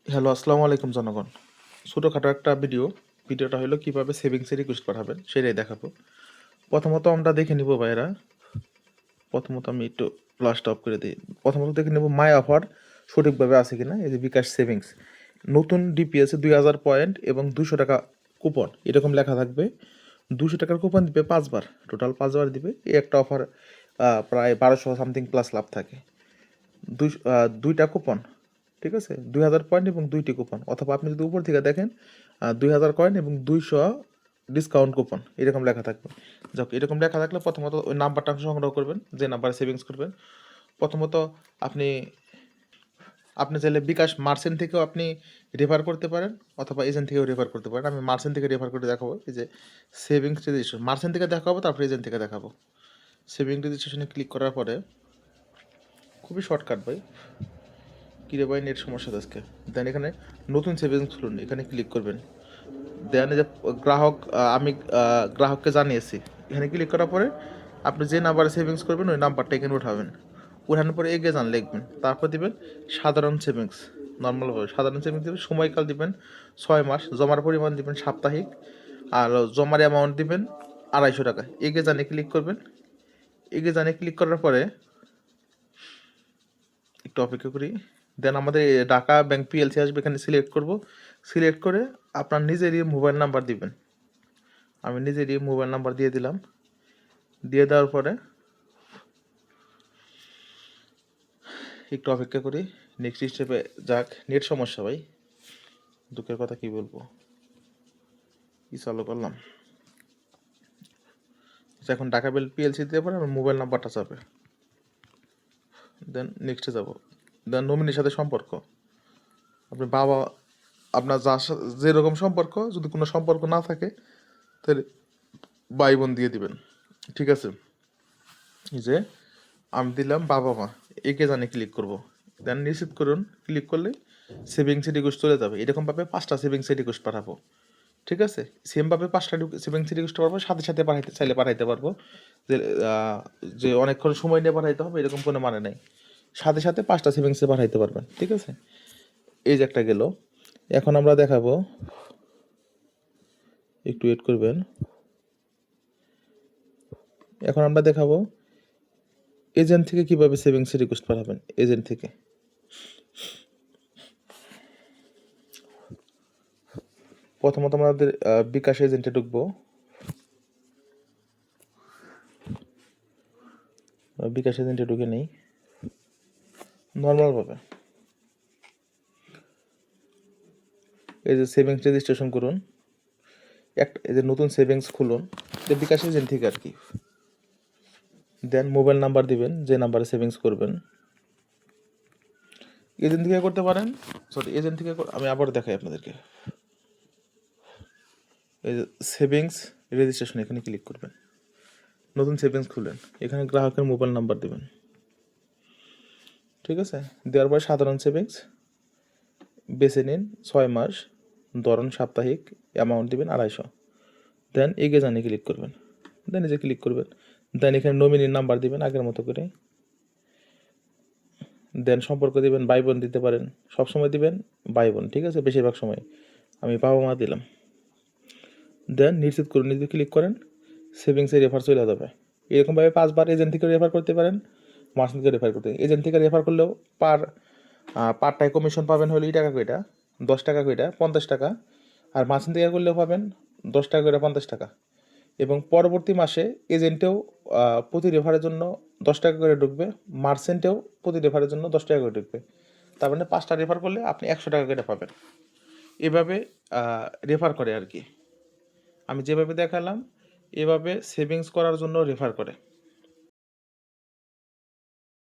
Hello, আসসালামু আলাইকুম জনগণ। ছোটোখাটো একটা ভিডিওটা হলো কীভাবে সেভিংসে রিকোয়েস্ট পাঠাবেন সেটাই দেখাবো। প্রথমত আমরা দেখে নিব ভাইয়েরা, প্রথমত আমি একটু ফ্লাশটা অফ করে দিই। প্রথমত দেখে নেব মাই অফার সঠিকভাবে আছে কিনা। এই যে বিকাশ সেভিংস নতুন ডিপিএসে 2000 পয়েন্ট এবং 200 টাকা কুপন এরকম লেখা থাকবে। 200 টাকার কুপন দিবে 5 বার, টোটাল 5 বার দিবে। এই একটা অফার প্রায় 1200 সামথিং প্লাস লাভ থাকে। দুইটা কুপন, ঠিক আছে, 2000 পয়েন্ট এবং 2টি কুপন, অথবা আপনি যদি উপর থেকে দেখেন 2000 কয়েন এবং 200 ডিসকাউন্ট কুপন এরকম লেখা থাকবে। যাক, এরকম লেখা থাকলে প্রথমত ওই নাম্বারটা সংগ্রহ করবেন, যে নাম্বারে সেভিংস করবেন। প্রথমত আপনি আপনি চাইলে বিকাশ মার্চেন্ট থেকেও আপনি রেফার করতে পারেন, অথবা এজেন্ট থেকেও রেফার করতে পারেন। আমি মার্চেন্ট থেকে রেফার করে দেখাবো। এই যে সেভিংস রেজিস্ট্রেশন, মার্চেন্ট থেকে দেখাবো, তারপরে এজেন্ট থেকে দেখাবো। সেভিংস রেজিস্ট্রেশনে ক্লিক করার পরে খুবই শর্টকাট ভাই, কিরে ভাই নেট সমস্যা আজকে। দেন এখানে নতুন সেভিংস খুলুন, এখানে ক্লিক করবেন। দেন এই যে গ্রাহক, আমি গ্রাহককে জানিয়েছি, এখানে ক্লিক করার পরে আপনি যে নাম্বারে সেভিংস করবেন ওই নাম্বারটা এখানে উঠাবেন। উঠানোর পরে এগিয়ে যান লিখবেন, তারপর দিবেন সাধারণ সেভিংস। নর্মালভাবে সাধারণ সেভিংস দিবেন, সময়কাল দিবেন 6 মাস, জমার পরিমাণ দিবেন সাপ্তাহিক, আর জমার অ্যামাউন্ট দিবেন 250 টাকা। এগিয়ে জানে ক্লিক করবেন। এগিয়ে জানে ক্লিক করার পরে একটু অপেক্ষা করি। দেন আমাদের ঢাকা ব্যাংক পিএলসি আসবে, এখানে সিলেক্ট করব। সিলেক্ট করে আপনার নিজেরই মোবাইল নাম্বার দিবেন। আমি নিজেরই মোবাইল নাম্বার দিয়ে দিলাম। দিয়ে দেওয়ার পরে একটু অপেক্ষা করি, নেক্সট স্টেপে যাক। নেট সমস্যা ভাই, দুঃখের কথা কি বলবো। কি চালু করলাম, এখন ঢাকা বেল পিএলসি দিয়ে পরে আমার মোবাইল নাম্বারটা চাপে। দেন নেক্সটে যাব। দেন নমিনির সাথে সম্পর্ক, আপনি বাবা, আপনার যার সাথে যেরকম সম্পর্ক, যদি কোনো সম্পর্ক না থাকে তাহলে ভাই বোন দিয়ে দিবেন, ঠিক আছে। এই যে আমি দিলাম বাবা মা, একে জানে ক্লিক করব। দেন নিশ্চিত করুন, ক্লিক করলে সেভিংসে রিকোয়েস্ট চলে যাবে। এরকমভাবে 5টা সেভিংসে রিকোয়েস্ট পাঠাবো, ঠিক আছে। সেমভাবে 5টা সেভিংসে রিকোয়েস্ট পারবো, সাথে সাথে পাঠাইতে চাইলে পাঠাইতে পারবো। যে যে অনেকক্ষণ সময় নিয়ে পাঠাইতে হবে এরকম কোনো মানে নেই, সাথে সাথে 5টা সেভিংসে পাঠাইতে পারবেন, ঠিক আছে। এই যে একটা গেল। এখন আমরা দেখাবো, একটু ওয়েট করবেন। এখন আমরা দেখাবো এজেন্ট থেকে কিভাবে সেভিংসে রিকোয়েস্ট পাঠাবেন। এজেন্ট থেকে প্রথমত আমাদের বিকাশ এজেন্টে ঢুকবো। বিকাশ এজেন্টে ঢুকে নেই নর্মালভাবে। এই যে সেভিংস রেজিস্ট্রেশন করুন, এই যে নতুন সেভিংস খুলুন, যে বিকাশ এজেন্ট থেকে আর কি। দেন মোবাইল নাম্বার দিবেন, যে নাম্বারে সেভিংস করবেন। এজেন্ট থেকে করতে পারেন, সরি এজেন্ট থেকে আমি আবার দেখাই আপনাদেরকে। এই যে সেভিংস রেজিস্ট্রেশন, এখানে ক্লিক করবেন। নতুন সেভিংস খুলবেন, এখানে গ্রাহকের মোবাইল নাম্বার দেবেন, ঠিক আছে। দেওয়ার পরে সাধারণ সেভিংস বেছে নিন, 6 মাস, ধরন সাপ্তাহিক, অ্যামাউন্ট দিবেন 250। দেন এগিয়ে জানি ক্লিক করবেন। দেন এই যে ক্লিক করবেন। দেন এখানে নমিনির নাম্বার দিবেন আগের মতো করে। দেন সম্পর্ক দিবেন, ভাই বোন দিতে পারেন, সবসময় দিবেন ভাই বোন, ঠিক আছে, বেশিরভাগ সময়। আমি বাবা মা দিলাম। দেন নিশ্চিত করুন, যদি ক্লিক করেন সেভিংসে রেফার চলে যাবে। এরকমভাবে 5 বার এজেন্ট থেকে রেফার করতে পারেন, মার্চেন্ট থেকে রেফার করতে। এজেন্ট থেকে রেফার করলেও পারটায় কমিশন পাবেন হলো এই টাকা কইটা, 10 টাকা কইটা 50 টাকা। আর মার্চেন্ট থেকে করলেও পাবেন 10 টাকা করে 50 টাকা। এবং পরবর্তী মাসে এজেন্টেও প্রতি রেফারের জন্য 10 টাকা করে ঢুকবে, মার্চেন্টেও প্রতি রেফারের জন্য 10 টাকা করে ঢুকবে। তার মানে 5টা রেফার করলে আপনি 100 টাকা করে পাবেন। এভাবে রেফার করে আর কি। আমি যেভাবে দেখালাম এভাবে সেভিংস করার জন্য রেফার করে।